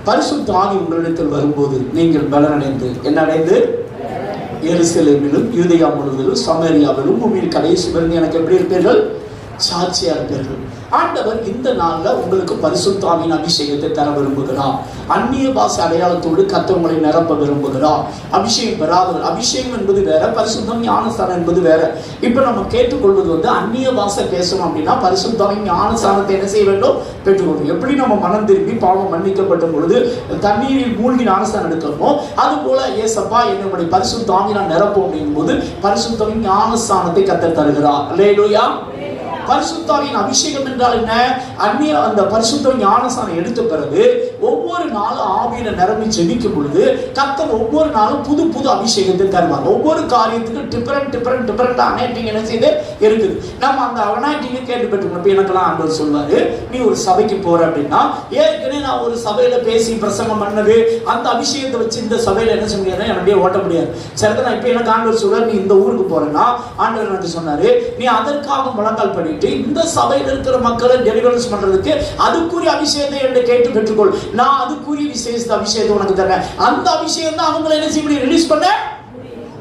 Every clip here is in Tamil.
பரிசுத்த ஆவி உங்களிடத்தில் வரும்போது நீங்கள் பலனடைந்து என்ன அடைந்து எருசலேமிலும் யூதேயா முழுவதிலும் சமரியாவிலும் பூமியின் கடைசி வரை எனக்கு எப்படி இருப்பீர்கள்? சாட்சியா இருப்பீர்கள். ஆண்டவர் இந்த நாள்ல உங்களுக்கு பரிசுத்த ஆவியின் அபிஷேகத்தை தர விரும்புகிறார். அந்நிய பாஷை அடையாளத்தோடு கர்த்தர் உங்களை நிரப்ப விரும்புகிறார். அபிஷேகம் பெறாதவர், அபிஷேகம் என்பது வேற, பரிசுத்தம் ஞானஸ்தானம் என்பது வேற. இப்ப நம்ம கேட்டுக்கொள்வது அந்நிய பாஷை பேசணும் அப்படின்னா பரிசுத்த ஆவியின் ஞானஸ்தானத்தை என்ன செய்ய வேண்டும்? பெற்றுக்கொள்ளும். எப்படி நம்ம மனம் திரும்பி பாவம் மன்னிக்கப்பட்ட பொழுது தண்ணீரில் மூழ்கி ஞானஸ்தானம் எடுக்கணுமோ அது போல ஏசப்பா என்னுடைய பரிசுத்த ஆவியினால் நிரப்பும் அப்படிங்கும் போது பரிசுத்த ஆவியின் ஞானஸ்தானத்தை கர்த்தர் தருகிறார். அல்லேலூயா. பரிசுத்த ஆவியின் அபிஷேகம் என்றால் என்ன? அந்த பரிசுத்த ஞானஸ்நானம் எடுத்த பிறகு ஒவ்வொரு நாளும் ஆவியில நிரம்பி ஜெபிக்கும் பொழுது கர்த்தர் ஒவ்வொரு நாளும் புது புது அபிஷேகத்தை தருவார். ஒவ்வொரு காரியத்துக்கும் டிஃபரெண்ட் அனாயிட்டிங் என்ன செய்து இருக்குது. நம்ம அந்த அனாயிட்டிங்கை கேட்டு பெற்றுக்கணும். எனக்கெல்லாம் ஆண்டவர் சொல்வாரு, நீ ஒரு சபைக்கு போற அப்படின்னா ஏற்கனவே நான் ஒரு சபையில பேசி பிரசங்கம் பண்ணது அந்த அபிஷேகத்தை வச்சு இந்த சபையில என்ன செய்ய முடியாது, என்னுடைய ஓட்ட முடியாது. சரிதான். இப்ப எனக்கு ஆண்டவர் சொல்றாரு, நீ இந்த ஊருக்கு போறேன்னா ஆண்டவர் எனக்கு சொன்னாரு, நீ அதற்காக முழங்கால் பண்ணி இந்த சபையில் இருக்கிற மக்களை டெலிவரன்ஸ் பண்றதுக்கு அதுக்குரிய அபிஷேகத்தை என்று கேட்டு பெற்றுக்கொள். நான் அதுக்குரிய விசேஷ அபிஷேகத்தை உனக்கு தரேன். அந்த அபிஷேகம் தான் அவங்களை என்ன செய்ய முடியும்? ரிலீஸ் பண்ண.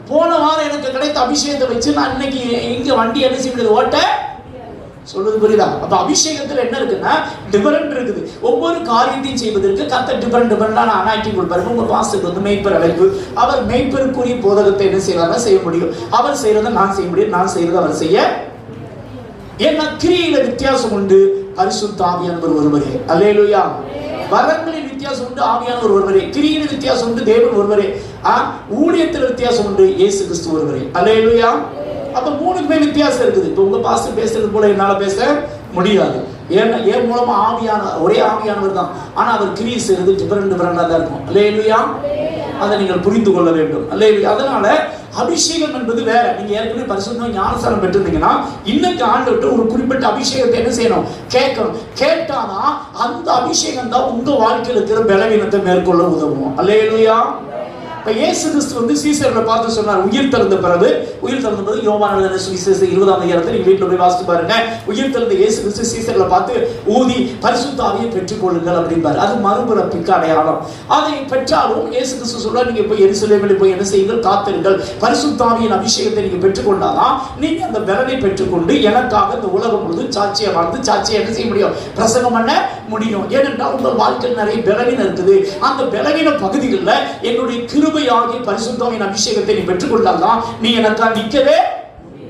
போன வாரம் எனக்கு கிடைத்த அபிஷேகத்தை வச்சு நான் இன்னைக்கு இங்க வண்டி என்ன செய்ய முடியாது? ஓட்ட. சொல்றது புரியுதா? அப்ப அபிஷேகத்துல என்ன இருக்குன்னா டிஃபரெண்ட் இருக்குது. ஒவ்வொரு காரியத்தையும் செய்வதற்கு கர்த்தர் டிஃபரெண்டான அனாயிட்டிங் கொடுப்பாரு. உங்க பாஸ்டருக்கு வந்து மேய்ப்பர் அழைப்பு. அவர் மேய்ப்பருக்குரிய போதகத்தை என்ன செய்வாங்க? செய்ய முடியும். அவர் செய்யறதை நான் செய்ய முடியும், நான் செய்யறதை அவர் செய்ய. ஏன்னா கிரியையில வித்தியாசம் உண்டு, பரிசுத்த ஆவியானவர் ஒருவரே. அல்லேலூயா. வரங்களில் வித்தியாசம் உண்டு, ஆவியானவர் ஒருவரே. கிரியில் வித்தியாசம் உண்டு, தேவன் ஒருவரே. ஊழியத்தில் வித்தியாசம் உண்டு, இயேசு கிறிஸ்து ஒருவரே. அல்லேலூயா. அப்ப மூணுக்குமே வித்தியாசம் இருக்குது. இப்ப உங்க பாஸ்டர் பேசுறது போல என்னால பேச முடியாது. ஏன்னா என் மூலமா ஒரே ஆவியானவர் தான். ஆனா அவர் கிரியை செய்யறது டிஃபரெண்டா தான் இருக்கும். அல்லேலூயா. அதை நீங்கள் புரிந்து கொள்ள வேண்டும். அல்லேலூயா. அதனால அபிஷேகம் என்பது வேற. நீங்க ஏற்கனவே பரிசுத்த ஞானஸ்நானம் பெற்றிருந்தீங்கன்னா இன்னைக்கு ஆண்டவர்கிட்ட ஒரு குறிப்பிட்ட அபிஷேகத்தை என்ன செய்யணும்? கேட்கணும். கேட்டாதான் அந்த அபிஷேகம் தான் உங்க வாழ்க்கையில் இருக்கிற பலவீனத்தை மேற்கொள்ள உதவும். அல்லேலூயா. இயேசு கிறிஸ்து வந்து சீசர்களை பார்த்து சொன்னார், உயிர் தெழுந்த பிறகு யோவான் எழுதின சுவிசேஷம் 20ஆம் அதிகாரத்தை நீங்க வீட்டுல போய் வாசித்து பாருங்க. உயிர் தெழுந்த இயேசு கிறிஸ்து சீசர்களை பார்த்து ஊதி பரிசுத்த ஆவியை பெற்றுக் கொள்ளுங்கள் அப்படின்பாரு. அது மறுபிறப்புக்கு அடையாளம். அதை பெற்றாலும் இயேசு கிறிஸ்து சொல்றார், நீங்க போய் எருசலேமில் போய் என்ன செய்யுங்கள்? காத்திருங்கள். பரிசுத்த ஆவியின் அபிஷேகத்தை நீங்க பெற்றுக்கொண்டாதான் நீங்க அந்த பலனை பெற்றுக்கொண்டு எனக்காக இந்த உலகம் முழுவதும் சாட்சியை வாழ்ந்து சாட்சியை என்ன செய்ய முடியும்? பிரசங்கம் பண்ண முடியும். ஏனென்றால் உங்கள் வாழ்க்கையில் நிறைய பலவீனம் இருக்குது. அந்த பலவீன பகுதிகளில் என்னுடைய கிருபை ஆகிய பரிசுத்த ஆவியின் அபிஷேகத்தை நீ பெற்றுக்கொண்டால்தான் நீ எனக்காக நிற்கவே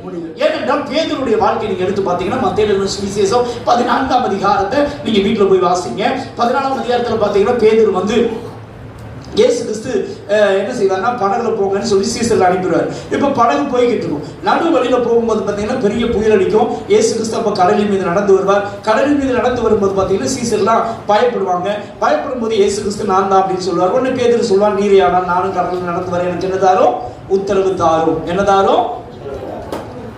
முடியும். ஏனென்றால் பேதுருடைய வாழ்க்கை நீங்க எடுத்து பார்த்தீங்கன்னா மத்தேயு எழுதின சுவிசேஷம் 14ஆம் அதிகாரத்தை நீங்க வீட்டுல போய் வாசிங்க. 14ஆம் அதிகாரத்துல பார்த்தீங்கன்னா பேதுரு வந்து இயேசு கிறிஸ்து என்ன செய்வாருன்னா படகுல போங்கன்னு சொல்லி சீசர்ல அனுப்பிடுவார். இப்ப படகு போய்கிட்டு இருக்கும். நடு வழியில போகும்போது பாத்தீங்கன்னா பெரிய புயல் அடிக்கும். இயேசு கிறிஸ்து அப்ப கடலின் மீது நடந்து வருவார். கடலின் மீது நடந்து வரும்போது பாத்தீங்கன்னா சீசர்லாம் பயப்படுவாங்க. பயப்படும் போது இயேசு கிறிஸ்து நான் தான் அப்படின்னு சொல்லுவார். உடனே பேதுரு சொல்வார், நீரே ஆனால் நானும் கடலில் நடந்து வரேன், எனக்கு என்னதாரோ உத்தரவு தாரும், என்னதாரோ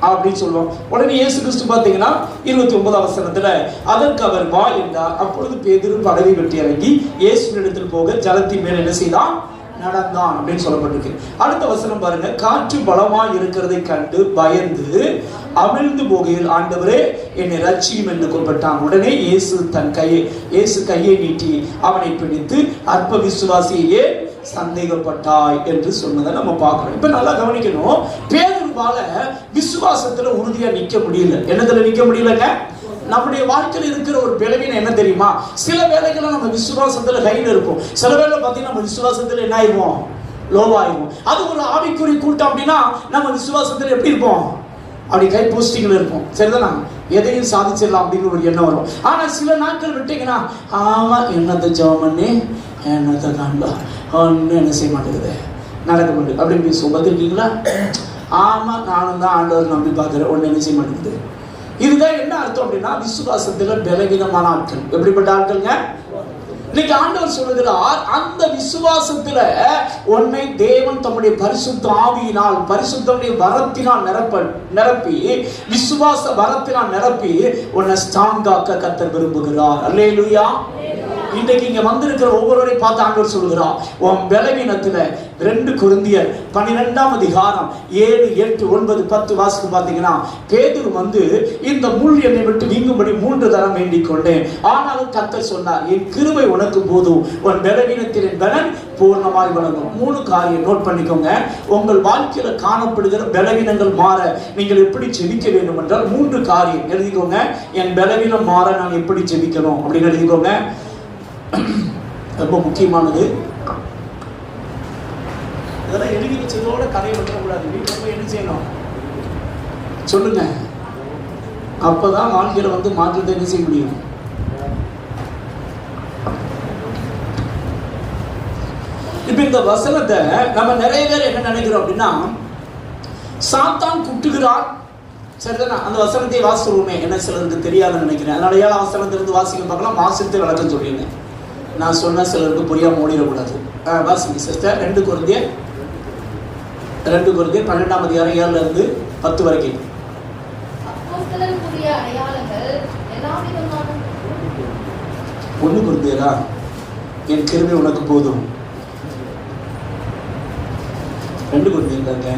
அப்படின்னு சொல்லுவோம். உடனே இயேசு கிறிஸ்து பாத்தீங்கன்னா 29ஆம் வசனத்துல அதற்கு அவர் வா என்றார். அப்பொழுது பேதுரு படகை விட்டு இறங்கி இயேசுவினிடத்தில் போக ஜலத்தின் மேல் என்ன செய்தான்? நடந்தான் அப்படின்னு சொல்லப்பட்டிருக்கு. அடுத்த வசனம் பாருங்க. காற்று பலமாய் இருக்கிறதை கண்டு பயந்து அமிழ்ந்து போகையில் ஆண்டவரே என்னை ரட்சியும் என்று கூப்பிட்டான். உடனே இயேசு கையை நீட்டி அவனை பிடித்து அற்ப விசுவாசியே சந்தேகப்பட்டாய் என்று சொன்னதை நம்ம பார்க்கிறோம். இப்ப நல்லா கவனிக்கணும். பேதுருவால விசுவாசத்துல உறுதியா நிக்க முடியல. என்னதுல நிக்க முடியலங்க? நம்முடைய வாழ்க்கையில் இருக்கிற ஒரு பலவீனம் என்ன தெரியுமா? சில வேளைகள்ல நம்ம விசுவாசத்துல கையில் இருப்போம். சில வேளை பார்த்தீங்கன்னா நம்ம விசுவாசத்துல என்ன ஆயிடுவோம்? லோவாயிடுவோம். அது ஒரு ஆவிக்குறி கூட்டம் அப்படின்னா நம்ம விசுவாசத்துல எப்படி இருப்போம்? அப்படி கை போஸ்டிங்ல இருப்போம். சரிதானா? எதையும் சாதிச்சிடலாம் அப்படின்னு ஒரு எண்ணம் வரும். ஆனா சில நாட்கள் விட்டீங்கன்னா ஆமா என்னத்தை ஜெபம் பண்ணி என்னத்தை காண்பா ஒன்னும் என்ன செய்ய மாட்டேங்குது, நடக்க மாட்டேங்குது அப்படின்னு சொல்லிருக்கீங்களா? ஆமா நானும் தான் ஆண்டவர் நம்பி பார்க்கிறேன், ஒன்னு என்ன செய்ய மாட்டேங்குது. இதுதான் என்ன அர்த்தம் அப்படின்னா விசுவாசத்துல பலவீனமான ஆட்கள். எப்படிப்பட்ட ஆட்கள்ங்க? இன்னைக்கு ஆண்டவர் சொல்லுகிறார், அந்த விசுவாசத்துல உன்னை தேவன் தம்முடைய பரிசுத்த ஆவியினால் பரிசுத்தமுடைய வரத்தினால் நிரப்பி விசுவாச வரத்தினால் நிரப்பி உன்னை ஸ்ட்ராங்காக்க கர்த்தர் விரும்புகிறார். அல்லேலூயா. இன்றைக்கு இங்க வந்திருக்கிற ஒவ்வொருவரையும் பார்த்து ஆண்டவர் சொல்கிறார், உன் பலவீனத்துல 2 கொரிந்தியர் 12ஆம் அதிகாரம் 7, 8, 9, 10 வாசித்து பார்த்தீங்கன்னா, பேதுரு வந்து இந்த முள் என்னை விட்டு நீங்கும்படி 3 தரம் வேண்டிக் கொண்டேன், ஆனாலும் கர்த்தர் சொன்னார், என் கிருபை உனக்கு போதும், உன் பலவீனத்தில் என் பலன் பூர்ணமாய் வழங்கும். 3 காரியம் நோட் பண்ணிக்கோங்க. உங்கள் வாழ்க்கையில காணப்படுகிற பலவீனங்கள் மாற நீங்கள் எப்படி ஜெபிக்க வேண்டும் என்றால் 3 காரியம் எழுதிக்கோங்க. என் பலவீனம் மாற நான் எப்படி ஜெபிக்கணும் அப்படின்னு எழுதிக்கோங்க. ரொம்ப முக்கியமானது. இதெல்லாம் எழுதி வச்சதோட கதையை விட்டுறக்கூடாது. வீட்டில் போய் என்ன செய்யணும் சொல்லுங்க. அப்பதான் வாழ்க்கையில வந்து மாற்றத்தை என்ன செய்ய முடியும். இப்ப இந்த வசனத்தை நம்ம நிறைய பேர் என்ன நினைக்கிறோம் அப்படின்னா, சாத்தான் குட்டுகிறான், சரிதானா? அந்த வசனத்தை வாசிடுவோமே, என்ன சிலருக்கு தெரியாதுன்னு நினைக்கிறேன். அதனால 7ஆம் வசனத்திலிருந்து வாசிக்க பார்க்கலாம். வாசித்து விளக்கம் சொல்லியிருந்தேன். நான் சொன்ன சிலருக்கு புரியாம ஓடிடக்கூடாது. வாசிங்க சிஸ்டர். 2 கொரிந்தியர் 12ஆம் அதிகாரம் 7ல இருந்து 10 வரைக்கும். 1 கொரிந்தியரா, என் கிருபை உனக்கு போதும். 2 கொரிந்தியர்ங்க.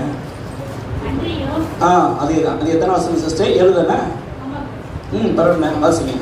அதேதான். அது எத்தனை வசனம் சிஸ்டர்? 7 தானே? பரவாயில்ல, வாசிங்க.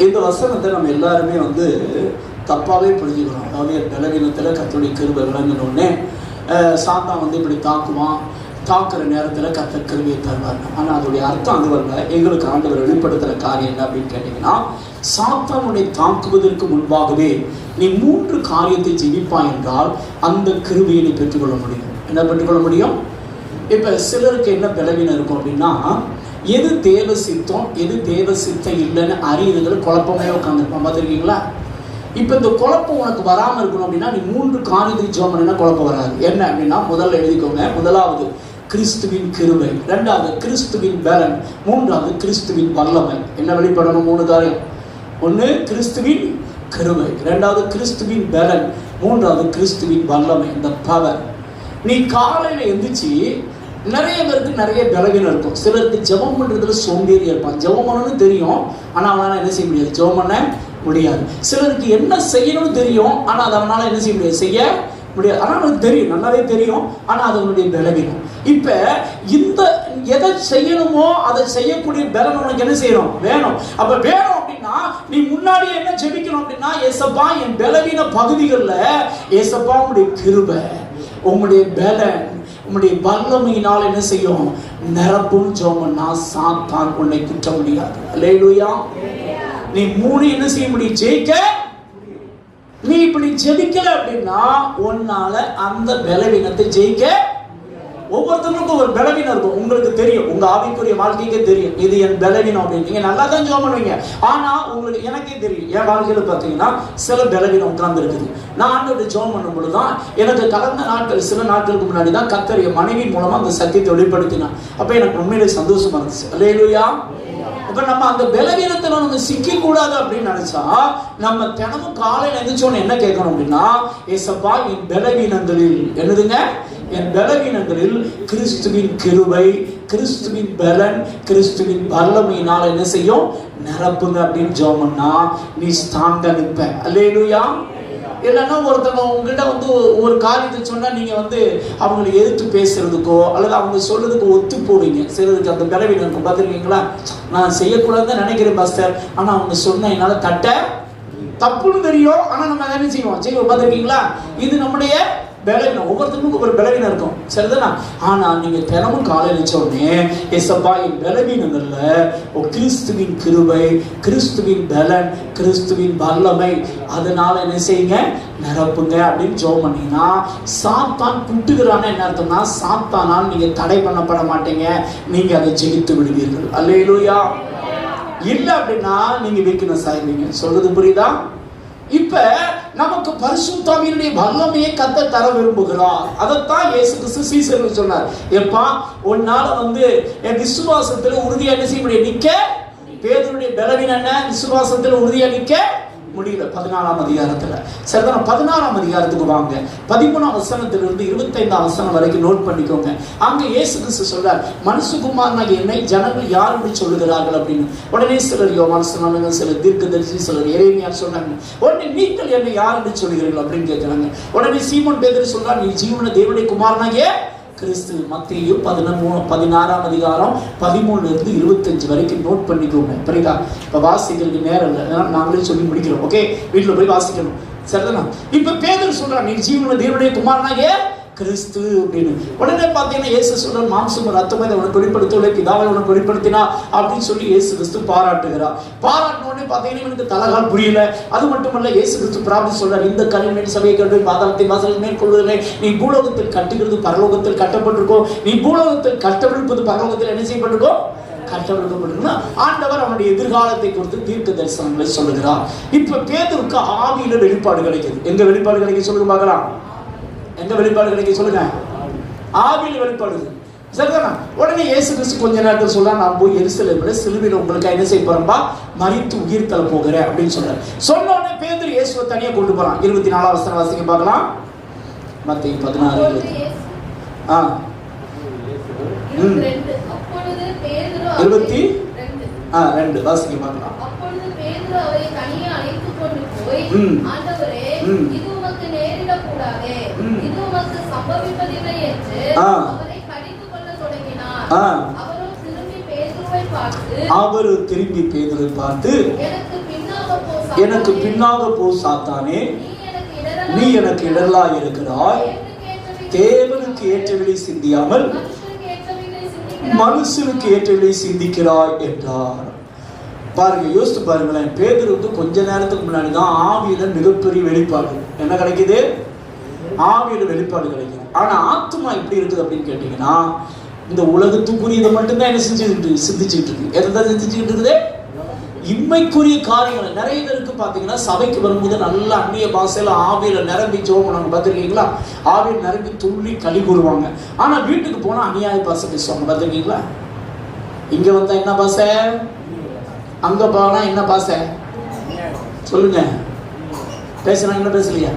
இந்த வசனத்தை நம்ம எல்லாருமே வந்து தப்பாவே புரிஞ்சுக்கிறோம். அதாவது பலவீனத்துல கர்த்தருடைய கிருபை விளங்கணும்னே சாத்தான் வந்து இப்படி தாக்குவான், தாக்குற நேரத்தில் கர்த்தர் கிருபையை தருவார். ஆனால் அதோடைய அர்த்தம் அது வரல. எங்களுக்கு ஆண்டவர் வெளிப்படுத்துகிற காரியம் என்ன அப்படின்னு கேட்டிங்கன்னா, சாத்தானுடைய தாக்குவதற்கு முன்பாகவே நீ 3 காரியத்தை ஜெபிப்பாய் என்றால் அந்த கிருபையை நீ பெற்றுக்கொள்ள முடியும். என்ன பெற்றுக்கொள்ள முடியும்? இப்போ சிலருக்கு என்ன பலவீனம் இருக்கும் அப்படின்னா, எது தேவ சித்தம் எது தேவ சித்தம் இல்லைன்னு அறியுதுங்கிற குழப்பமே உட்காந்துருப்பான். பார்த்துருக்கீங்களா? இப்போ இந்த குழப்பம் உனக்கு வராமல் இருக்கணும் அப்படின்னா நீ 3 காரியத்தை ஜெபம் பண்ணினா குழப்பம் வராது. என்ன அப்படின்னா, முதல்ல எழுதிக்கோங்க. முதலாவது கிறிஸ்துவின் கிருபை, 2வது கிறிஸ்துவின் பலன், 3வது கிறிஸ்துவின் வல்லமை. என்ன வெளிப்படணும்? 3 காரியம். 1 கிறிஸ்துவின் கிருபை, 2வது கிறிஸ்துவின் பலன், 3வது கிறிஸ்துவின் வல்லமை, இந்த பவர். நீ காலையில் எந்திரிச்சு, நிறைய பேருக்கு நிறைய பலவீனம் இருக்கும். சிலருக்கு ஜெபம் பண்றதுல சோம்பேறியா இருப்பான். ஜெபம் பண்ணணும்னு தெரியும், ஆனா அவனால என்ன செய்ய முடியாது, ஜெபம் பண்ண முடியாது. சிலருக்கு என்ன செய்யணும்னு தெரியும், ஆனா அதை அவனால என்ன செய்ய முடியாது, செய்ய முடியாது. ஆனா அவனுக்கு தெரியும், நல்லாவே தெரியும், ஆனா அது அவனுடைய பலவீனம். இப்ப இந்த எதை செய்யணுமோ அதை செய்யக்கூடிய பலன் உனக்கு என்ன செய்யணும், வேணும். அப்ப வேணும் அப்படின்னா நீ முன்னாடி என்ன ஜெபிக்கணும் அப்படின்னா, ஏசப்பா என் பலவீன பகுதிகளில் ஏசப்பா உங்களுடைய கிருபை, உங்களுடைய பலன், உங்களுடைய வல்லமையினால் என்ன செய்யும், நிரப்பும். ஜெபம்னா சாத்தான் உன்னை குற்ற முடியாது. அல்லேலூயா. நீ 3 என்ன செய்ய முடியும், ஜெயிக்க. நீ இப்படி ஜெபிக்கல அப்படின்னா உன்னால அந்த பலவீனத்தை ஜெயிக்க. ஒவ்வொருத்தருக்கும் ஒரு பலவீனம் இருக்கும். உங்களுக்கு தெரியும், உங்க ஆவிக்குரிய வாழ்க்கைக்கே தெரியும், இது என் பலவீனம் அப்படின்னு. நீங்க நல்லா தான் ஜெபம் பண்ணுவீங்க, ஆனா உங்களுக்கு எனக்கே தெரியும், என் வாழ்க்கையில பாத்தீங்கன்னா சில பலவீனம் உட்கார்ந்து இருக்குது. நான் ஆண்டவரை ஜெபம் பண்ணும் பொழுதுதான் எனக்கு கடந்த நாட்கள், சில நாட்களுக்கு முன்னாடி தான் கர்த்தர் என் மனைவி மூலமா அந்த சத்தியத்தை வெளிப்படுத்தினான். அப்ப எனக்கு உண்மையிலே சந்தோஷமா இருந்துச்சு. அல்லேலூயா. அப்ப நம்ம அந்த பலவீனத்துல நம்ம சிக்க கூடாது அப்படின்னு நினைச்சா, நம்ம தினமும் காலையில எழுந்திரிச்சோன்னு என்ன கேட்கணும் அப்படின்னா, ஏசப்பா என் பலவீனங்களில் என்னதுங்க, என் பலவீனங்களில் கிறிஸ்துவின் கிருபை, கிறிஸ்துவின் பலன், கிறிஸ்துவின் வல்லமையினால் என்ன செய்யும், நிரப்புங்க அப்படின்னு ஜெபம் பண்ணா நீ ஸ்ட்ராங்கா நிற்ப. அல்லேலூயா. இல்லைன்னா ஒருத்தவங்க உங்ககிட்ட வந்து ஒரு காரியத்தை சொன்னா நீங்க வந்து அவங்களை எதிர்த்து பேசுறதுக்கோ அல்லது அவங்க சொல்றதுக்கு ஒத்து போவீங்க. சிலருக்கு அந்த பலவீனம் இருக்கும். பார்த்துருக்கீங்களா? நான் செய்யக்கூடாதுன்னு நினைக்கிறேன் பாஸ்டர், ஆனா அவங்க சொன்ன என்னால தப்புன்னு தெரியும், ஆனா நம்ம என்ன செய்வோம். பார்த்துருக்கீங்களா? இது நம்முடைய பலவீனம். ஒவ்வொருத்தருக்கும் ஒரு பலவீனம் இருக்கும், சரிதானா? ஆனா நீங்க தினமும் காலையில் வச்ச உடனே ஏசப்பா என் பலவீனங்கள்ல கிறிஸ்துவின் கிருபை, கிறிஸ்துவின் பலன், கிறிஸ்துவின் வல்லமை, அதனால என்ன செய்யுங்க, நிரப்புங்க அப்படின்னு ஜெபம் பண்ணீங்கன்னா சாத்தான் குட்டுகிறான்னு என்ன அர்த்தம்னா, சாத்தானால் நீங்க தடை பண்ணப்பட மாட்டீங்க, நீங்க அதை ஜெயித்து விடுவீர்கள். அல்லேலூயா. இல்ல அப்படின்னா நீங்க வீக்னஸ் ஆயிருவீங்க. சொல்றது புரியுதா? இப்ப நமக்கு பரிசுத்த ஆவியினுடைய வல்லமையை கர்த்தர் தர விரும்புகிறார். அதைத்தான் இயேசு கிறிஸ்து சீசருக்கு சொன்னார். எப்பா உன்னால என் விசுவாசத்துல உறுதியா என்ன செய்ய முடியும்? நிக்க. பேதுருடைய பலவீனம் என்ன? விசுவாசத்துல உறுதியா நிக்க முடியல. 14ஆம் அதிகாரத்துல சரிதான். 14ஆம் அதிகாரத்துக்கு வாங்க. 13ஆம் வசனத்திலிருந்து 25ஆம் வசனம் வரைக்கும் நோட் பண்ணிக்கோங்க. அங்க இயேசு கிறிஸ்து சொல்றார், மனுஷகுமாரனாகிய என்னை ஜனங்கள் யார் என்று சொல்லுகிறார்கள் அப்படின்னு. உடனே சிலர் யோவான் சொன்னாங்க, சிலர் தீர்க்கதரிசி, சிலர் எரேமியா சொன்னாங்க. உடனே நீங்கள் என்னை யார் என்று சொல்லுகிறீர்கள் அப்படின்னு கேட்கிறாங்க. உடனே சீமோன் பேதுரு சொல்றார், நீ ஜீவன தேவனுடைய குமாரனாகிய கிறிஸ்து. மத்தேயு 16ஆம் அதிகாரம் 13 இருந்து 25 வரைக்கும் நோட் பண்ணிக்கோங்க. புரியுதா? இப்ப வாசிக்கிறதுக்கு நேரம் இல்லை, நாங்களே சொல்லி முடிக்கிறோம். ஓகே, வீட்டுல போய் வாசிக்கணும். சரிதானா? இப்ப பேதுரு சொல்றான், நீ ஜீவன தேவனுடைய குமாரனாகிய கிறிஸ்து அப்படின்னு. உடனே பார்த்தீங்கன்னா இயேசு சொல்ற, மாம்சம் ரத்தம் இதை உனக்கு வெளிப்படுத்தவில்லை, பிதாவை உனக்கு வெளிப்படுத்தினா அப்படின்னு சொல்லி இயேசு கிறிஸ்து பாராட்டுகிறார். பாராட்டின உடனே பார்த்தீங்கன்னா இவனுக்கு தலகால் புரியல. அது மட்டுமல்ல, இயேசு கிறிஸ்து பிரார்த்தனை சொல்றார், இந்த கல்லின் சபையை கண்டு பாதாளத்தின் வாசல் மேற்கொள்வதில்லை. நீ பூலோகத்தில் கட்டுகிறது பரலோகத்தில் கட்டப்பட்டிருக்கோ, நீ பூலோகத்தில் கட்டவிழ்ப்பது பரலோகத்தில் என்ன செய்யப்பட்டிருக்கோ கட்டவிழ்க்கப்பட்டிருக்கோ. ஆண்டவர் அவனுடைய எதிர்காலத்தை குறித்து தீர்க்க தரிசனங்களை சொல்லுகிறார். இப்ப பேதுருக்கு ஆவியில வெளிப்பாடு கிடைக்குது. எங்க வெளிப்பாடு கிடைக்க சொல்லுங்க பார்க்கலாம். எங்க வெளிப்பாடு கிடைக்க சொல்லுங்க? ஆவியில வெளிப்பாடு. சரிதானா? உடனே இயேசு கிறிஸ்து கொஞ்ச நேரத்தில் சொல்ல, நான் போய் எருசலேமில் சிலுவையில் உங்களுக்கு என்ன செய்ய போறேன்பா, மரித்து உயிர் தள்ள போகிறேன் அப்படின்னு சொல்றாரு. சொன்ன உடனே பேதுரு இயேசுவை தனியா கொண்டு போறான். 24ஆம் வசனம் வாசிக்க பார்க்கலாம். மத்தேயு 16:2 வாசிக்க பார்க்கலாம். அவர் திரும்பி பேதுருவை பார்த்து, எனக்கு பின்னாக போ சாத்தானே, நீ எனக்கு இடரலாய் இருக்கிறாய். தேவனுக்கு ஏற்றவில்லை சிந்தியாமல் மனுஷனுக்கு ஏற்றவில்லை சிந்திக்கிறாய் என்றார். பாருங்க, யோசித்து பாருங்களேன். பேதுருக்கு கொஞ்ச நேரத்துக்கு முன்னாடி தான் ஆவியில மிகப்பெரிய வெளிப்பாடு என்ன கிடைக்குது? ஆவியில வெளிப்பாடு கிடைக்குது. ஆனா ஆத்மா எப்படி இருக்குது அப்படின்னு கேட்டீங்கன்னா, இந்த உலகத்துக்குரியதை மட்டும்தான் என்ன சிந்திச்சுட்டு இருக்கு. எதைதான் சிந்திச்சுட்டு இருக்குது? இம்மைக்குரிய காரியங்களை. நிறைய பேருக்கு பாத்தீங்கன்னா சபைக்கு வரும்போது நல்ல அந்நிய பாஷையில ஆவியில நிரம்பி ஜெபம் பண்ணுவாங்க. பார்த்துருக்கீங்களா? ஆவியில் நிரம்பி துள்ளி களி கூறுவாங்க. ஆனா வீட்டுக்கு போனா அநியாய பாஷை பேசுவாங்க. பார்த்துருக்கீங்களா? இங்க வந்தா என்ன பாஷை, அங்க போனா என்ன பாஷை சொல்லுங்க? பேசுறாங்க என்ன பேசலையா?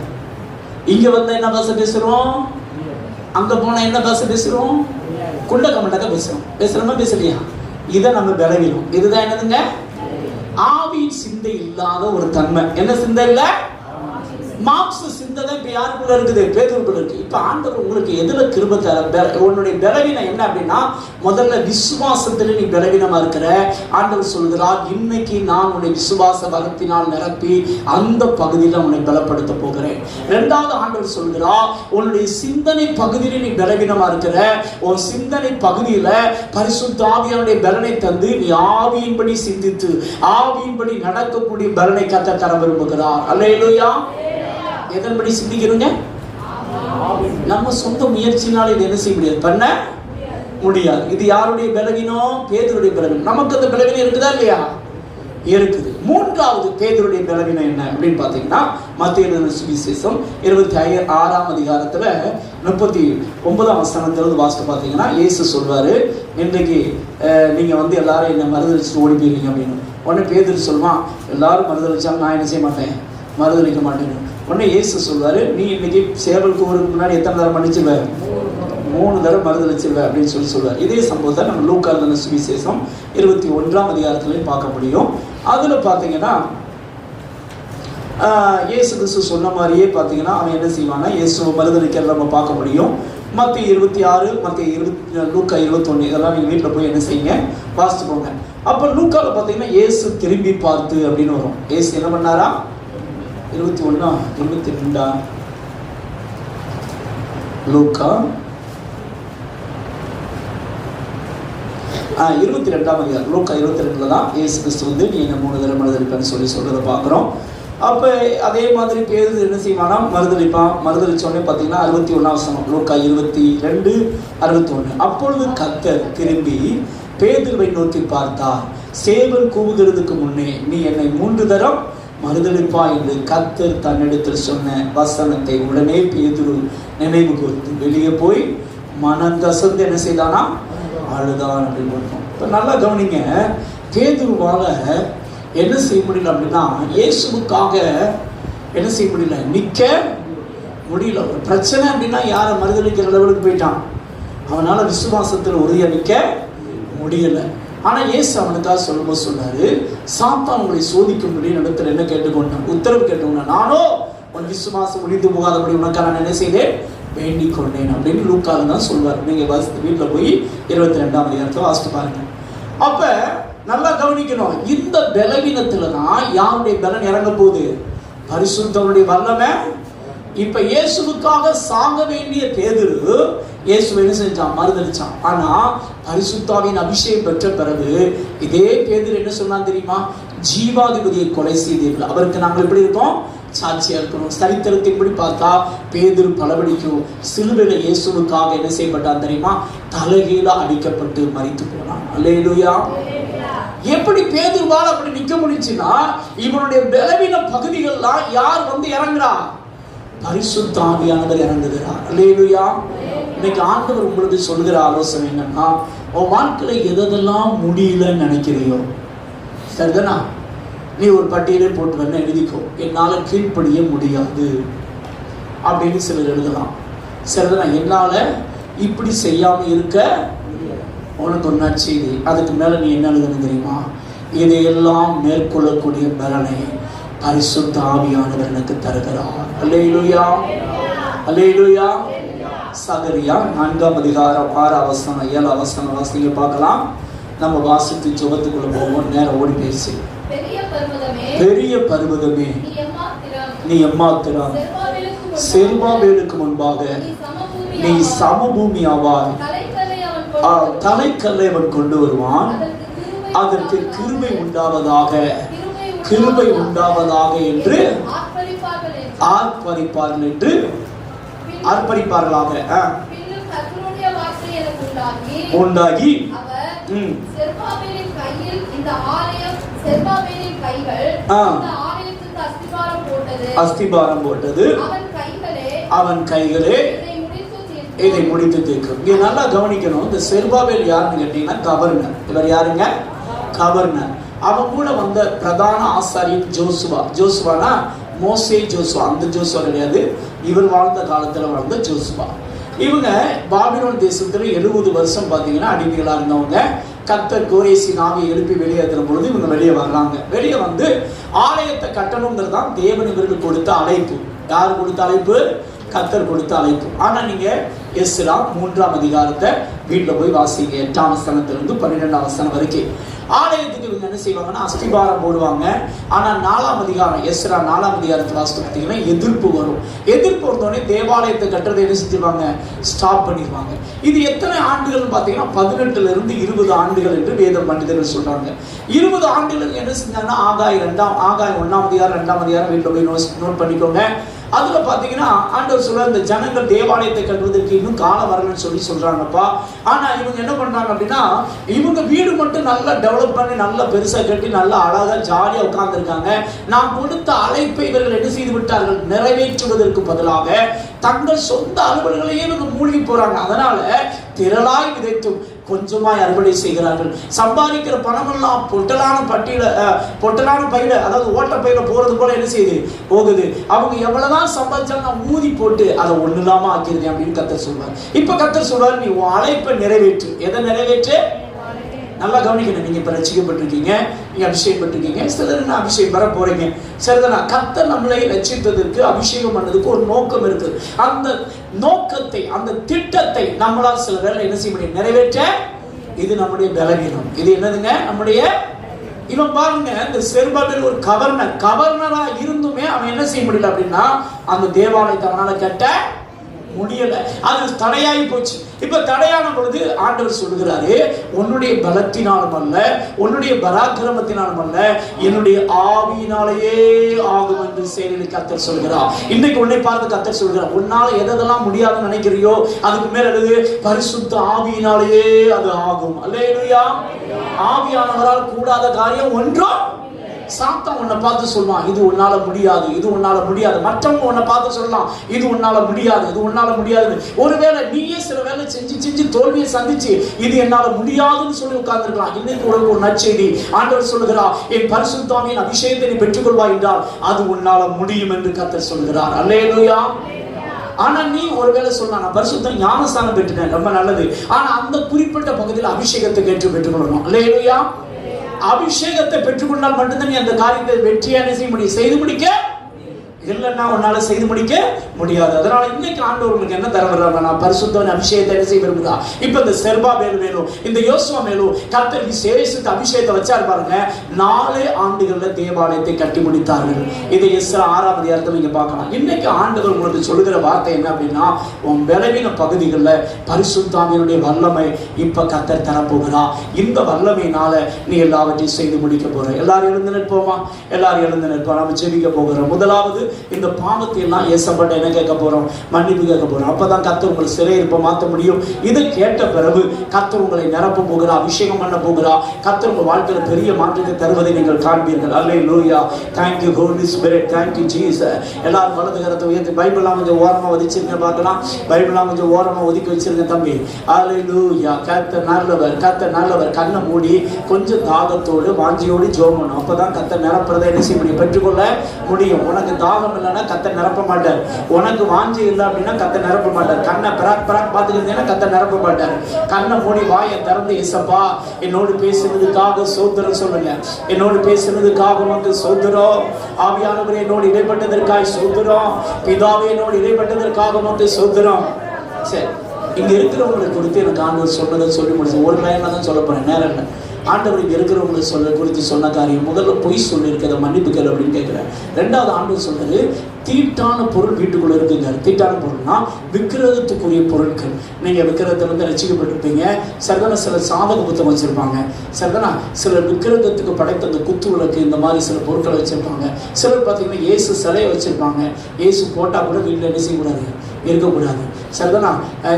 இங்க வந்தா என்ன பாஷை பேசுறோம், அங்க போனா என்ன பாஷை பேசுறோம்? குண்ட கமண்டக்க பேசுறோம். பேசுறோமா பேசலையா? இதை நம்ம பலவீனம். இதுதான் என்னதுங்க? ஆவியின் சிந்தை இல்லாத ஒரு தன்மை. என்ன சிந்தை இல்ல? மாம்ச சிந்தை தான் இப்ப யாருக்குள்ள இருக்குது? பேதுருக்குள்ள இருக்கு. இப்ப ஆண்டவர் உங்களுக்கு எதுல கிருபை தர? உன்னுடைய பலவீனம் என்ன அப்படின்னா, முதல்ல விசுவாசத்துல நீ பலவீனமா இருக்கிற. ஆண்டவர் சொல்கிறார், இன்னைக்கு நான் உன்னை விசுவாச பலத்தினால் நிரப்பி அந்த பகுதியில உன்னை பலப்படுத்த போகிறேன். இரண்டாவது ஆண்டவர் சொல்கிறார், உன்னுடைய சிந்தனை பகுதியில நீ பலவீனமா இருக்கிற. உன் சிந்தனை பகுதியில பரிசுத்த ஆவியானுடைய பலனை தந்து நீ ஆவியின்படி சிந்தித்து ஆவியின்படி நடக்கக்கூடிய பலனை கர்த்தர் தர விரும்புகிறார். அல்லேலூயா. எதன்படி சிந்திக்கிறீங்க? நம்ம சொந்த முயற்சினால இது என்ன செய்ய முடியாது, பண்ண முடியாது. இது யாருடைய பலவீனம்? பேதுருடைய பலவீனம். நமக்கு அந்த பலவீனம் இருக்குதா இல்லையா? இருக்குது. மூன்றாவது பேதுருடைய பலவீனம் என்ன அப்படின்னு பாத்தீங்கன்னா, மத்தேயு எழுதின சுவிசேஷம் 26ஆம் அதிகாரத்துல 39ஆம் வசனத்திலிருந்து வாசித்து பாத்தீங்கன்னா, இயேசு சொல்வாரு, இன்றைக்கு நீங்க எல்லாரும் என்ன மறுதளிச்சுட்டு ஓடி போயிருவீங்க அப்படின்னு. உடனே பேதுரு சொல்லுவான், எல்லாரும் மறுதளிச்சாலும் நான் என்ன செய்ய மாட்டேன், மறுதளிக்க மாட்டேன். உடனே இயேசு சொல்வாரு, நீ இன்னைக்கு சேவல் கூவுறதுக்கு முன்னாடி எத்தனை தடவை மன்னிச்சுவ? 3 தடவை மறுதளிச்சிருவ அப்படின்னு சொல்லுவார். இதே சம்பவத்தை நம்ம லூக்கா எழுதின சுவிசேஷம் 21ஆம் அதிகாரத்திலையும் பார்க்க முடியும். அதுல பாத்தீங்கன்னா இயேசு கிறிஸ்து சொன்ன மாதிரியே பாத்தீங்கன்னா அவன் என்ன செய்வானா, இயேசு மறுதளிக்கிறத நம்ம பார்க்க முடியும். மத்தேயு 26, லூக்கா 21 இதெல்லாம் நீங்க வீட்டுல போய் என்ன செய்யுங்க, வாசிச்சுக்கோங்க. அப்ப லூக்கால பாத்தீங்கன்னா இயேசு திரும்பி பார்த்து அப்படின்னு வரும். இயேசு என்ன பண்ணாரா? 21 22 லூக்கா 22ஆம் அதிகாரம். லூக்கா 22 தான் இயேசு கிறிஸ்து நீ என்ன 3 தடவை மறுதளிப்பேன்னு சொல்றதை பார்க்குறோம். அப்ப அதே மாதிரி பேதுரு என்ன செய்வானா, மறுதளிப்பான். மறுதளிச்சோடனே பார்த்தீங்கன்னா 61ஆம் வசனம் லூக்கா 22:61. அப்பொழுது கர்த்தர் திரும்பி பேதுருவை நோக்கி பார்த்தார், சேவல் கூவுகிறதுக்கு முன்னே நீ என்னை 3 தரம் மறுதலிப்பா என்று கர்த்தர் தன்னிடத்தில் சொன்ன வசனத்தை உடனே பேதுரு நினைவு கூர்ந்து வெளியே போய் மனம் கசந்து என்ன செய்தானா? அழுதான் அப்படின்னு சொல்றோம். இப்போ நல்லா கவனிங்க, பேதுருவால என்ன செய்ய முடியல அப்படின்னா இயேசுவுக்காக என்ன செய்ய முடியல, நிற்க முடியல. ஒரு பிரச்சனை அப்படின்னா யாரை மறுதலிக்கிற லெவலுக்கு போயிட்டான். அவனால விசுவாசத்தில் உறுதியா நிற்க முடியல. ஆனா இயேசு அவனுக்காக சொல்லும்போது சொன்னாரு, சாத்தான் உங்களை சோதிக்கும்படி இடத்துல என்ன கேட்டுக்கொண்டான், உத்தரவு கேட்டுக்கொண்டான். நானோ உன் விசுவாசம் முடிந்து போகாதபடி உனக்காக நான் என்ன செய்தேன், வேண்டிக் கொண்டேன் அப்படின்னு லூக்கால தான் சொல்வார். நீங்க வீட்டில் போய் 22ஆம் அதிகாரத்தில் வாசித்து பாருங்க. அப்ப நல்லா கவனிக்கணும், இந்த பலவீனத்துல தான் யாருடைய பலன் இறங்க போகுது, பரிசுத்தவனுடைய வல்லமை. இப்ப இயேசுவுக்காக சாக வேண்டிய பேதுரு இயேசுவை என்ன செஞ்சான், மறுதலிச்சான். ஆனா பரிசுத்தாவின் அபிஷேகம் பெற்ற பிறகு இதே பேதுரு என்ன சொன்னான் தெரியுமா, ஜீவாதிபதியை கொலை செய்தீர்கள், அவருக்கு நாங்கள் எப்படி இருக்கோம், சாட்சியா இருக்கணும். சரித்திரத்தின்படி பார்த்தா பேதுரு பலபடிக்கும் சிலுவையில இயேசுவுக்காக என்ன செய்யப்பட்டான் தெரியுமா, தலைகீழ அடிக்கப்பட்டு மரித்து போனான். அல்லேலூயா. எப்படி பேதுருவால் அப்படி நிக்க முடிச்சுன்னா, இவனுடைய பலவீன பகுதிகள்லாம் யார் வந்து இறங்குறா, பரிசுத்த ஆவியானவர் இறங்குகிறார். அல்லேலூயா. இன்னைக்கு ஆண்டவர் உங்களுக்கு சொல்லுகிற ஆலோசனை என்னன்னா, உன் வாழ்க்கையில எதெல்லாம் முடியலன்னு நினைக்கிறியோ, சரிதானா, நீ ஒரு பட்டியலே போட்டு வேணா எழுதிக்கோ, என்னால கீழ்ப்படிய முடியாது அப்படின்னு சிலர் எழுதலாம். சரிதானா, என்னால இப்படி செய்யாம இருக்க உனக்கு ஒரு நற்செய்தி. அதுக்கு மேல நீ என்ன எழுதணும் தெரியுமா, இதையெல்லாம் மேற்கொள்ளக்கூடிய பலனை பரிசுத்த ஆவியானவர் எனக்கு தருகிறார். அல்லேலூயா, அல்லேலூயா. சகரியா 4ஆம் அதிகாரம் 6ஆம் வசனம் 7ஆம் வசனம் வாசிங்க பார்க்கலாம். நம்ம வாசித்து சுகத்துக்குள்ள போவோம், நேரம் ஓடி பேசி. பெரிய பர்வதமே நீ எம்மாத்திரம், செருபாபேலுக்கு முன்பாக நீ சமபூமி ஆவாய், தலைக்கல்லை அவன் கொண்டு வருவான், அதற்கு கிருபை உண்டாவதாக, கிருபை உண்டாவதாக என்று ஆர்ப்பரிப்பார்கள் என்று ஆர்ப்பரிப்பார்களாக உண்டாகி அஸ்திபாரம் போட்டது, அவன் கைகளே இதை முடித்து தீர்க்கும். இங்க நல்லா கவனிக்கணும், இந்த செருபாபேல் யாருன்னு கேட்டீங்கன்னா கவர்னர். இவர் யாருங்க, கவர்னர். அவன் கூட வந்த பிரதான ஆசாரியன் ஜோசுவா. ஜோசுவானா மோசே ஜோசுவா, அந்த ஜோசுவா கிடையாது, இவர் வாழ்ந்த காலத்துல வாழ்ந்த ஜோசுவா. இவங்க பாபிலோன் தேசத்துல 70 வருஷம் பாத்தீங்கன்னா அடிமைகளா இருந்தவங்க. கர்த்தர் கோரேசின் ஆவியை எழுப்பி வெளியேற்றுற பொழுது இவங்க வெளியே வர்றாங்க. வெளியே வந்து ஆலயத்தை கட்டணுங்கிறது தான் தேவன் இவர்களுக்கு கொடுத்த அழைப்பு. யார் கொடுத்த அழைப்பு, கர்த்தர் கொடுத்த அழைப்பு. ஆனா நீங்க எஸ்ரா 3ஆம் அதிகாரத்தை வீட்டில் போய் வாசிங்க, 8ஆம் வசனத்திலிருந்து 12ஆம் வசனம் வரைக்கும். ஆலயத்துக்கு இவங்க என்ன செய்வாங்கன்னா அஸ்திபாரம் போடுவாங்க. ஆனா 4ஆம் அதிகாரம், எஸ்ரா 4ஆம் அதிகாரத்தில் வாசித்து பார்த்தீங்கன்னா எதிர்ப்பு வரும். எதிர்ப்பு வந்தோடனே தேவாலயத்தை கட்டுறதை என்ன செஞ்சிருவாங்க, ஸ்டாப் பண்ணிடுவாங்க. இது எத்தனை ஆண்டுகள் பார்த்தீங்கன்னா 18 இருந்து 20 ஆண்டுகள் என்று வேத பண்டிதர்கள் சொல்றாங்க. 20 ஆண்டுகள் என்ன செஞ்சாங்கன்னா ஆகாய் 1ஆம் அதிகாரம் 2ஆம் அதிகாரம் வீட்டில் போய் நோட் பண்ணிக்கோங்க. அதுல பாத்தீங்கன்னா ஆண்டவர் சொல்ற, இந்த ஜனங்கள் தேவாலயத்தை கட்டுவதற்கு இன்னும் காலம் வரலன்னு சொல்றாங்கப்பா. ஆனா இவங்க என்ன பண்றாங்க அப்படின்னா, இவங்க வீடு மட்டும் நல்லா டெவலப் பண்ணி நல்லா பெருசா கட்டி நல்லா அழகா ஜாலியா உட்கார்ந்து இருக்காங்க. நான் கொடுத்த அழைப்பை இவர்கள் என்ன செய்து விட்டார்கள், நிறைவேற்றுவதற்கு பதிலாக தங்கள் சொந்த அலுவல்களையே இவங்க மூழ்கி போறாங்க. அதனால திரளாய் விதைத்தும் கொஞ்சமாய் அறுவடை செய்கிறார்கள். சம்பாதிக்கிற பணமெல்லாம் பொட்டலான பையில, அதாவது ஓட்ட பையில போறது போல என்ன செய்யுது, போகுது. அவங்க எவ்வளவுதான் சம்பாதிச்சாலும் ஊதி போட்டு அதை ஒண்ணு இல்லாம ஆக்கிருந்தேன் அப்படின்னு கர்த்தர் சொல்வார். இப்ப கர்த்தர் சொல்வார், நீ உன் அழைப்பை நிறைவேற்று. எதை நிறைவேற்று, நல்லா கவனிக்கணும். நீங்க இப்ப ரட்சிக்கப்பட்டிருக்கீங்க, நீங்க அபிஷேகம் பட்டிருக்கீங்க, சிலர் அபிஷேகம் பெற போறீங்க. சரிதானா, கர்த்தர் நம்மளை ரட்சித்ததற்கு அபிஷேகம் பண்ணதுக்கு ஒரு நோக்கம் இருக்கு. அந்த நோக்கத்தை, அந்த திட்டத்தை நம்மளால் சில வேளை என்ன செய்ய முடியும், நிறைவேற்ற. இது நம்முடைய பலவீனம். இது என்னதுங்க, நம்முடைய. இவன் பாருங்க, இந்த செருபாபேல் ஒரு கவர்னரா இருந்துமே அவன் என்ன செய்ய முடியல அப்படின்னா, அந்த தேவாலயத்தை அவனால கட்ட முடியல. அது தடையாகி போச்சு. இப்ப தடையான பொழுது ஆண்டவர் சொல்லுகிறாரு, உன்னுடைய பலத்தினாலும் அல்ல, உன்னுடைய பராக்கிரமத்தினாலும் அல்ல, என்னுடைய ஆவியினாலேயே ஆகும் என்று செயலில் கர்த்தர் சொல்கிறார். இன்னைக்கு உன்னை பார்த்து கர்த்தர் சொல்கிறார், உன்னால எதெல்லாம் முடியாதுன்னு நினைக்கிறியோ அதுக்கு மேல எழுது, பரிசுத்த ஆவியினாலேயே அது ஆகும். அல்லேலூயா. ஆவியானவரால் கூடாத காரியம் ஒன்றும். சாத்தான் உன்னை பார்த்து சொல்லுவான், இது உன்னால முடியாது, இது உன்னால முடியாது. மற்றவங்க உன்னை பார்த்து சொல்லலாம், இது உன்னால முடியாது, இது உன்னால முடியாது. ஒருவேளை நீயே சில வேலை செஞ்சு தோல்வியை சந்திச்சு இது என்னால முடியாதுன்னு சொல்லி உட்கார்ந்துருக்கலாம். இன்னைக்கு ஒரு நற்செய்தி, ஆண்டவர் சொல்லுகிறார், என் பரிசுத்த ஆவியின் அபிஷேகத்தை நீ பெற்றுக்கொள்வாய் என்றால் அது உன்னால முடியும் என்று கர்த்தர் சொல்கிறார். அல்லேலூயா. ஆனா நீ ஒருவேளை சொல்லலாம், நான் பரிசுத்த ஞானஸ்தானம் பெற்றுட்டேன், ரொம்ப நல்லது. ஆனா அந்த குறிப்பிட்ட பகுதியில் அபிஷேகத்தை பெற்றுக்கொள்ளணும். அல்லேலூயா. அபிஷேகத்தை பெற்றுக்கொண்டால் மட்டும்தான் நீ அந்த காரியத்தை வெற்றியான செய்ய முடியும். செய்து முடிக்க இல்லைன்னா உன்னால செய்து முடிக்க முடியாது. அதனால இன்னைக்கு ஆண்டவர் உங்களுக்கு என்ன தர வர்றாங்க, நான் பரிசுத்தவன் அபிஷேகத்தை என்ன செய்ய விரும்புகிறா. இப்ப இந்த செர்பாபேல் மேலும் இந்த யோசுவா மேலும் கர்த்தர் விசேஷித்த அபிஷேகத்தை வச்சார் பாருங்க. 4 ஆண்டுகள்ல தேவாலயத்தை கட்டி முடித்தார்கள். இதை எஸ்ரா 6ஆம் அதிகாரத்தில் நீங்க பார்க்கலாம். இன்னைக்கு ஆண்டவர் உங்களுக்கு சொல்லுகிற வார்த்தை என்ன அப்படின்னா, உன் பலவீன பகுதிகளில் பரிசுத்த ஆவியினுடைய வல்லமை இப்ப கர்த்தர் தரப்போகிறா. இந்த வல்லமையினால நீ எல்லாவற்றையும் செய்து முடிக்க போற. எல்லாரும் எழுந்து நிற்போமா? எல்லாரும் எழுந்து நிற்போம். நம்ம ஜெபிக்க போகிறோம். முதலாவது, இந்த பாவத்தை எல்லாம் ஏசப்பட்ட என்ன கேட்க போறோம்? மன்னிப்பு கேட்க போறோம். அப்பதான் கர்த்தர் உங்களை சிறையிருப்ப மாற்ற முடியும். இதை கேட்ட பிறகு கர்த்தர் உங்களை நிரப்ப போகிறா, அபிஷேகம் பண்ண போகிறா. கர்த்தர் உங்க வாழ்க்கையில பெரிய மாற்றத்தை தருவதை நீங்கள் காண்பீர்கள். அல்லேலூயா. Thank you Holy Spirit. Thank you Jesus. எல்லாரும் வலது கரத்தை உயர்த்தி பைபிள்லாம் கொஞ்சம் ஓரமா ஒதுச்சிருங்க பார்க்கலாம். பைபிள்லாம் கொஞ்சம் ஓரமா ஒதுக்கி வச்சிருங்க தம்பி. அல்லேலூயா. கர்த்தர் நல்லவர், கர்த்தர் நல்லவர். கண்ணை மூடி கொஞ்சம் தாகத்தோடு வாஞ்சியோடு ஜெபம் பண்ணணும். அப்பதான் கர்த்தர் நிரப்புறதை என்ன செய்ய முடியும்? பெற்றுக்கொள்ள முடியும். உனக்கு தாகம் இல்லைன்னா கர்த்தர் நிரப்ப மாட்டார். உனக்கு வாஞ்சி இல்லை அப்படின்னா கர்த்தர் நிரப்ப மாட்டார். கண்ணை பராக் பார்த்துக்கிட்டீங்கன்னா கர்த்தர் நிரப்ப மாட்டார். கண்ணை மூடி வாயை திறந்து, இயேசப்பா என்னோடு பேசுனதுக்காக சோத்திரம் சொல்லுங்க. என்னோடு பேசுனதுக்காக உனக்கு சோத்திரம். ஆவியானவரே என்னோடு இடைப்பட்டதற்காக சோத்திரம். பிதாவே என்னோடு இடைப்பட்டதற்காக உனக்கு சோத்திரம். சரி, இங்க இருக்கிறவங்களை குறித்து எனக்கு ஆண்டவர் சொன்னதை சொல்லி முடிச்சு ஒரு லைன்ல தான் சொல்ல போறேன், நேரம் இல்லை. ஆண்டவர் இங்க இருக்கிறவங்களை குறித்து சொன்ன காரியம், முதல்ல பொய் சொல்லியிருக்கிறத மன்னிப்பு கேள் அப்படின்னு கேட்கிறேன். ரெண்டாவது, ஆண்டவர் சொல்றது தீட்டான பொருள் வீட்டுக்குள்ள இருக்குங்க. தீட்டான பொருள்னா விக்கிரகத்துக்குரிய பொருட்கள். நீங்க விக்கிரகத்தை வந்து ரசிக்கப்பட்டிருப்பீங்க. சரிதான? சிலர் சாதக புத்தகம் வச்சிருப்பாங்க. சரிதானா? சிலர் விக்கிரகத்துக்கு படைத்த அந்த குத்து விளக்கு, இந்த மாதிரி சில பொருட்களை வச்சிருப்பாங்க. சிலர் பார்த்தீங்கன்னா இயேசு சிலையை வச்சிருப்பாங்க. இயேசு போட்டா கூட வீட்டில் என்ன செய்யக்கூடாது? இருக்கக்கூடாது. சரிதானா?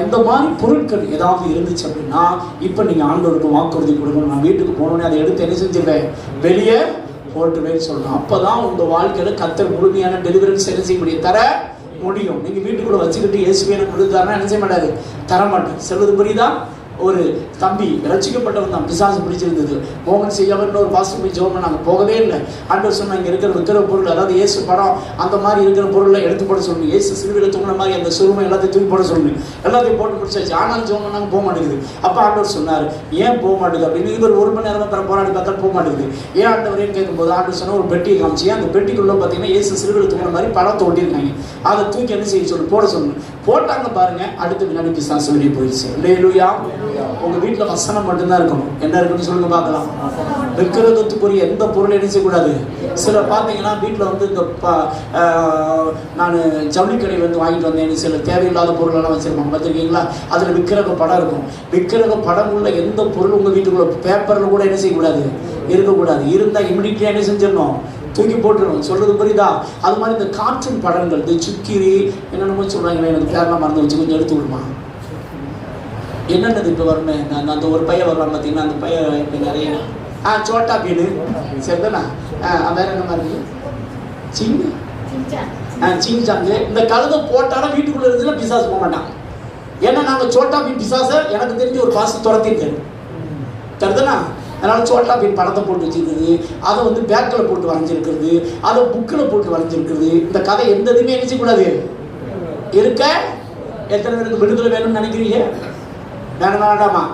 இந்த மாதிரி பொருட்கள் ஏதாவது இருந்துச்சு அப்படின்னா இப்போ நீங்கள் ஆண்டவருக்கு வாக்குறுதி கொடுக்கணும். நான் வீட்டுக்கு போனோடனே அதை எடுத்து என்ன செஞ்சிருவேன்? வெளியே போட்டுவேன்னு சொல்லணும். அப்போதான் உங்கள் வாழ்க்கையில் கர்த்தர் முழுமையான டெலிவரன்ஸ் என்ன செய்ய முடியும்? தர முடியும். நீங்கள் வீட்டுக்குள்ளே வச்சுக்கிட்டு இயேசுவே எனக்கு கொடுத்தாருன்னா என்ன செய்ய மாட்டாரு? தர மாட்டேன். சொல்வது புரியுதா? ஒரு தம்பி ரசிக்கப்பட்டவன் தான், பிசாசு பிடிச்சிருந்தது. மோகன் செய்யாமல் ஒரு பாஸ்டர் போய் ஜெபம் பண்ணாங்க, போகவே இல்லை. ஆண்டவர் சொன்னா இங்கே இருக்கிற விற்கிற பொருள், அதாவது இயேசு படம் அந்த மாதிரி இருக்கிற பொருளை எடுத்து போட சொல்லணும். இயேசு சிறுவில தூங்கின மாதிரி அந்த சுருமை எல்லாத்தையும் தூக்கி போட சொல்லணும். எல்லாத்தையும் போட்டு முடிச்சாச்சு. ஆனாலும் ஜெபம் பண்ணாங்க, போக மாட்டேங்குது. அப்போ ஆண்டவர் சொன்னார், ஏன் போக மாட்டேங்குது அப்படின்னு. இவர் 1 மணி நேரம் பிற போராடி பார்த்தா போக மாட்டேங்குது. ஏன் ஆண்டவரேன்னு கேட்கும்போது ஆண்டவர் சொன்ன ஒரு பெட்டியை காமிச்சு, அந்த பெட்டிக்குள்ள பார்த்தீங்கன்னா இயேசு சிறுவில தூங்கின மாதிரி படத்தை ஒட்டியிருக்காங்க. அதை தூக்கி என்ன செய்ய சொல்லு? போட சொல்லணும். போட்டாங்க பாருங்க, அடுத்த வினாடி பிசாசு வெளியே போயிடுச்சு. அல்லேலூயா. உங்க வீட்டுல வசனம் மட்டும்தான் இருக்கணும். என்ன இருக்குன்னு சொல்லுங்க பார்க்கலாம். விக்கிரகத்துக்குரிய எந்த பொருள் என்ன செய்யக்கூடாது. சில பார்த்தீங்கன்னா வீட்டில் வந்து இந்த நான் ஜவுளிக்கடை வந்து வாங்கிட்டு வந்தேன், சில தேவையில்லாத பொருளெல்லாம் வச்சிருப்பாங்க பார்த்துருக்கீங்களா? அதில் விக்கிரக படம் இருக்கும். விக்கிரக படம் உள்ள எந்த பொருள் உங்கள் வீட்டுக்குள்ள பேப்பரில் கூட என்ன செய்யக்கூடாது? இருக்கக்கூடாது. இருந்தால் இமிடியேட்டாக என்ன செஞ்சிடணும்? தூக்கி போட்டுருவோம். சொல்றது புரியுதா? அது மாதிரி இந்த கார்ட்டூன் படங்கள், இந்த சுக்கிரி என்னென்னமோ சொல்கிறாங்களே, எனக்கு பேரெல்லாம் மறந்து வச்சு கொஞ்சம் எடுத்து விடுமா? என்னென்னது இப்போ வருமே, அந்த ஒரு பையன் வருவான் பார்த்தீங்கன்னா, அந்த பையன் இப்போ நிறைய சோட்டா பீனு சரிதானா? வேற என்ன மாதிரி சிங்சாங்கு. இந்த கழுதை போட்டாலும் வீட்டுக்குள்ளே இருந்துச்சுன்னா பிசாசு போக மாட்டான். ஏன்னா நாங்கள் சோட்டா பீன் பிசாசை எனக்கு தெரிஞ்சு ஒரு பாசு துரத்திருக்கேன். சரிதானா? அதனால சோட்டா பீன் படத்தை போட்டு வச்சிருக்கிறது, அதை வந்து பேக்கில் போட்டு வரைஞ்சிருக்கிறது, அதை புக்கில் போட்டு வரைஞ்சிருக்கிறது. இந்த கதை எந்த இதுவுமே நினைச்சக்கூடாது. இருக்க எத்தனை பேருக்கு விடுதலை வேணும்னு நினைக்கிறீங்க? வேண்டாமா?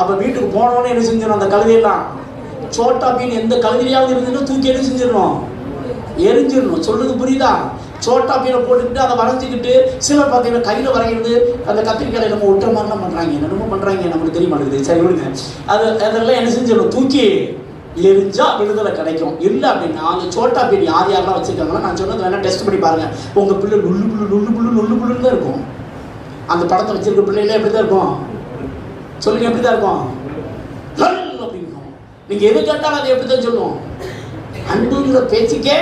அப்போ வீட்டுக்கு போனோன்னு என்ன செஞ்சிடணும்? அந்த கழுதையெல்லாம் சோட்டா பீன் எந்த கழுதையாவது இருந்துன்னு தூக்கி என்ன செஞ்சிடணும்? எரிஞ்சிடணும். சொல்றது புரியுதா? சோட்டா பீனை போட்டுக்கிட்டு அதை வரைஞ்சிக்கிட்டு சிலர் பார்த்தீங்கன்னா கையில் வரைகிறது, அந்த கத்திரிக்காய் நம்ம ஒட்டுற மாதிரிலாம் பண்ணுறாங்க. என்னென்னமோ பண்ணுறாங்க, நம்மளுக்கு தெரிய மாட்டேங்குது. சரி விடுங்க. அதெல்லாம் என்ன செஞ்சிடணும்? தூக்கி எரிஞ்சா விடுதலை கிடைக்கும். இல்லை அப்படின்னா அந்த சோட்டா பீன் யாரெல்லாம் வச்சுருக்காங்களோ நான் சொன்னது வேணால் டெஸ்ட் பண்ணி பாருங்க. உங்கள் பிள்ளை நுள்ளு புல்லுன்னு தான் இருக்கும். அந்த படத்தை வச்சிருக்க பிள்ளைகளே எப்படி தான் இருக்கும்? சொல்லுங்க, எப்படி தான் இருக்கும்? அப்படிங்கும். நீங்க எது கேட்டாலும் அதை எப்படி தான் சொல்லுவோம்? அன்புங்கிற பேச்சுக்கே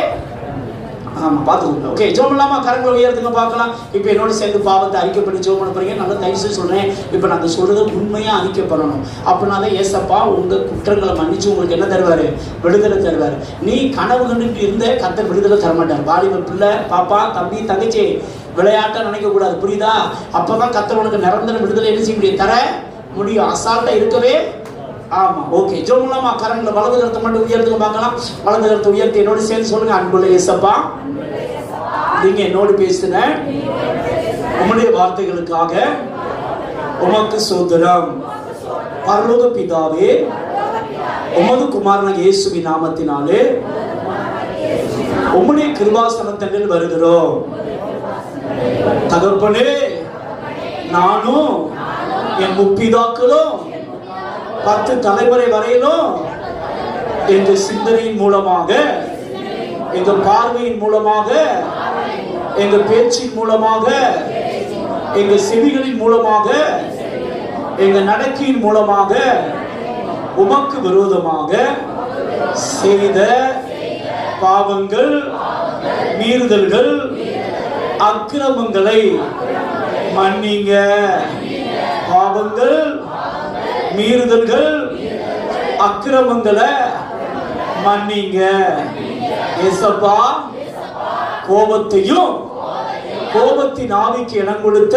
ஆமா பார்த்துக்கோங்க. ஓகே, ஜெபம் இல்லாம கரங்களை உயர்த்துங்க பார்க்கலாம். இப்போ என்னோட சேர்ந்து பாவத்தை அறிக்கைப்படி ஜெபம் பண்ண போறீங்க. நல்லா தயவு செய்து சொல்றேன், இப்போ நாங்கள் சொல்றது உண்மையா அறிக்கை பண்ணணும். அப்படின்னா தான் ஏசப்பா உங்க குற்றங்களை மன்னிச்சு உங்களுக்கு என்ன தருவாரு? விடுதலை தருவாரு. நீ கனவு கண்டுட்டு இருந்த கர்த்தர் விடுதலை தரமாட்டார். வாலிப பிள்ளை, பாப்பா, தம்பி, தங்கச்சி விளையாட்டா நினைக்க கூடாது, புரியுதா? அப்பதான் கர்த்தர் உனக்கு நிரந்தர விடுதலை என்ன செய்ய முடியும்? தர முடியும். அசால்ட்டா இருக்கவே. ஆமா, ஓகே. ஜோமுலாமா கரங்களை வலது கருத்தை மட்டும் உயர்த்துங்க பார்க்கலாம். வலது கருத்தை உயர்த்தி என்னோட சேர்ந்து சொல்லுங்க, அன்புள்ள இயேசப்பா, நீங்க என்னோடு பேசுன உம்முடைய வார்த்தைகளுக்காக உமக்கு ஸ்தோத்திரம். பரலோக பிதாவே, உமது குமாரன் இயேசுவின் நாமத்தினாலே உம்முடைய கிருபாசனத்தில் வருகிறோம். தகப்பனே, நானும் என் முப்பிதாக்களும் 10 தலைமுறை வரையிலும் எங்க சிந்தனையின் மூலமாக, எங்க பார்வையின் மூலமாக, எங்க பேச்சின் மூலமாக, எங்க செவிகளின் மூலமாக, எங்க நடக்கையின் மூலமாக உமக்கு விரோதமாக செய்த பாவங்கள், மீறுதல்கள், அக்கிரமங்களை மன்னிங்க. பாவங்கள், மீறுதல்கள், அக்கிரமங்களை மன்னிங்க. ஏசப்பா, கோபத்தையும் கோபத்தின் ஆவிக்கு இடம் கொடுத்த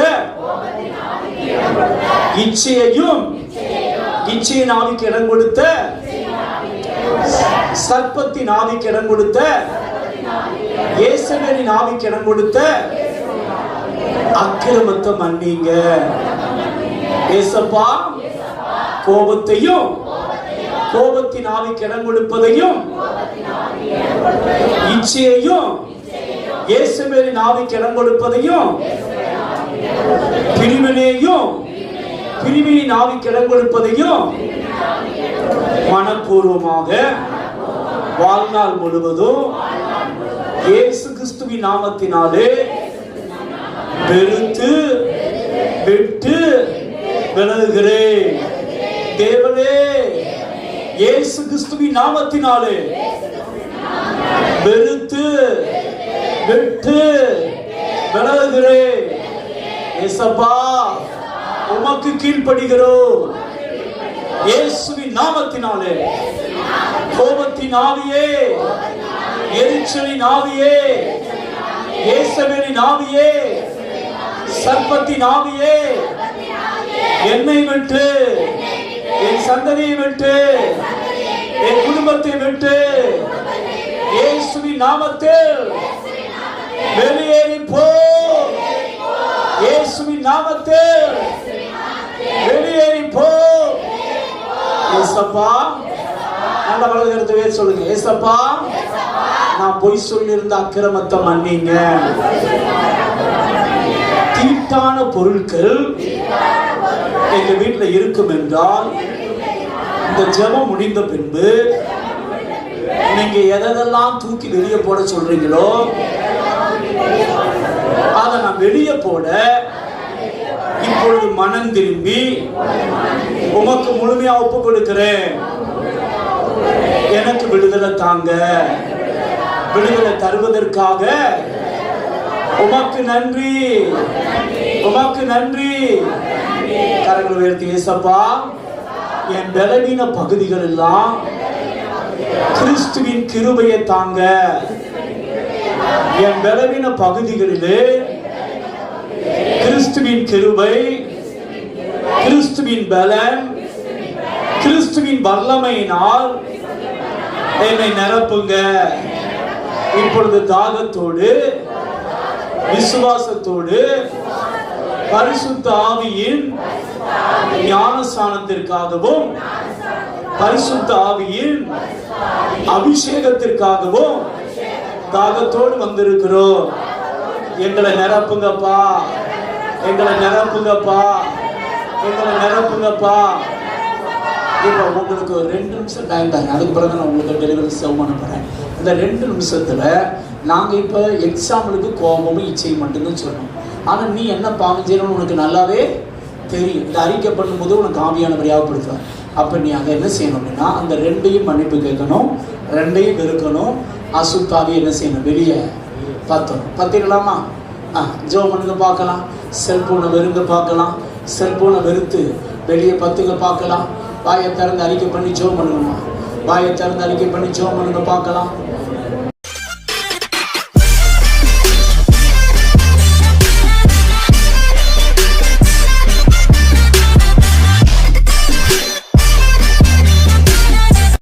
இச்சையையும் இச்சையின் ஆவிக்கு இடம் கொடுத்த சர்ப்பத்தின் ஆவிக்கு இடம் கொடுத்த இயேசுவின் ஆவிக்கு இடம் கொடுத்த அக்கிரமத்தை மன்னிங்க. ஏசப்பா, கோபத்தையும் கோபத்தின் ஆவிக்கு இடம் கொடுப்பதையும் இச்சையையும் இயேசுவின் ஆவிக்கு இடம் கொடுப்பதையும் பிரிவினையையும் பிரிவினின் ஆவிக்கு இடம் கொடுப்பதையும் மனப்பூர்வமாக வாழ்நாள் முழுவதும் இயேசு கிறிஸ்துவின் நாமத்தினாலே வெறுத்து விட்டு விலகுகிறேன். தேவனே, இயேசு கிறிஸ்துவின் நாமத்தினாலே வெறுத்து விட்டு விலகுகிறேன். ஏசப்பா, உமக்கு கீழ்ப்படுகிறோம். இயேசுவின் நாமத்தினாலே கோபத்தின் ஆவியே, எரிச்சலின் ஆவியே, இயேசுவின் ஆவியே, சர்ப்பத்தின் ஆவியே, என்னை விட்டு, என் சந்ததியை விட்டு, என் குடும்பத்தை விட்டு இயேசுவின் நாமத்தில் வெளியேறி போ. இயேசுவின் நாமத்தில் வெளியேறி போ. ஏசப்பா, நல்ல வலதுகரத்தை சொல்லுங்க. ஏசப்பா, நான் பொய் சொல்லியிருந்த அக்கிரமத்தை மன்னிங்க. தீட்டான பொருட்கள் எங்க வீட்டுல இருக்கும் என்றால் இந்த ஜெபம் முடிந்த பின்பு நீங்க எதெல்லாம் தூக்கி வெளியே போட சொல்றீங்களோ அதை நான் வெளியே போட இப்பொழுது மனம் திரும்பி உமக்கு முழுமையா ஒப்பு கொடுக்கிறேன். எனக்கு விடுதலை தாங்க. விடுதலை தருவதற்காக உமக்கு நன்றி, உமக்கு நன்றி. கரங்களை உயர்த்தி, ஏசப்பா, என் பலவீன பகுதிகள் எல்லாம் கிறிஸ்துவின் கிருபையை தாங்க. என் பலவீன பகுதிகளிலே கிறிஸ்துவின் கிருபை, கிறிஸ்துவின் பலன், கிறிஸ்துவின் வல்லமையினால் என்னை நிரப்புங்க. இப்பொழுது தாகத்தோடு, விசுவாசத்தோடு, பரிசுத்த ஆவியின் ஞானஸ்நானத்திற்காகவும் பரிசுத்த ஆவியின் அபிஷேகத்திற்காகவும் தாகத்தோடு வந்திருக்கிறோம். எங்களை நிரப்புங்கப்பா, எங்களை நிரப்புங்கப்பா, எங்களை நிரப்புங்கப்பா. இப்போ உங்களுக்கு ஒரு 2 நிமிஷம் டைம் தாங்க. அதுக்கு பிறகு நான் உங்களுக்கு டெலிவரி சேவ் பண்ண போகிறேன். இந்த 2 நிமிஷத்தில் நாங்கள் இப்போ எக்ஸாம்பிளுக்கு கோபமும் இச்சையும் மட்டும்தான் சொல்லணும். ஆனால் நீ என்ன பாவம் செய்யணும்னு உனக்கு நல்லாவே தெரியும். இந்த அறிக்கை பண்ணும்போது உனக்கு ஆவியானவர் ஞாபகப்படுத்துவார். அப்போ நீ அங்கே என்ன செய்யணும் அப்படின்னா, அந்த 2ஐயும் மன்னிப்பு கேட்கணும், 2ஐயும் வெறுக்கணும். அசுத்தாவி என்ன செய்யணும்? வெளியே பார்த்தோம். பார்த்தீங்களாமா? ஜெபம் பண்ணுங்க பார்க்கலாம். செல்போனை வெறுங்க பார்க்கலாம். செல்போனை வெறுத்து வெளியே பத்துங்க பார்க்கலாம். வாயை திறந்து அறிக்கை பண்ணி ஜெபம் பண்ணுங்கம்மா. வாயை திறந்து அறிக்கை பண்ணி ஜெபம் பண்ணுங்க பார்க்கலாம்.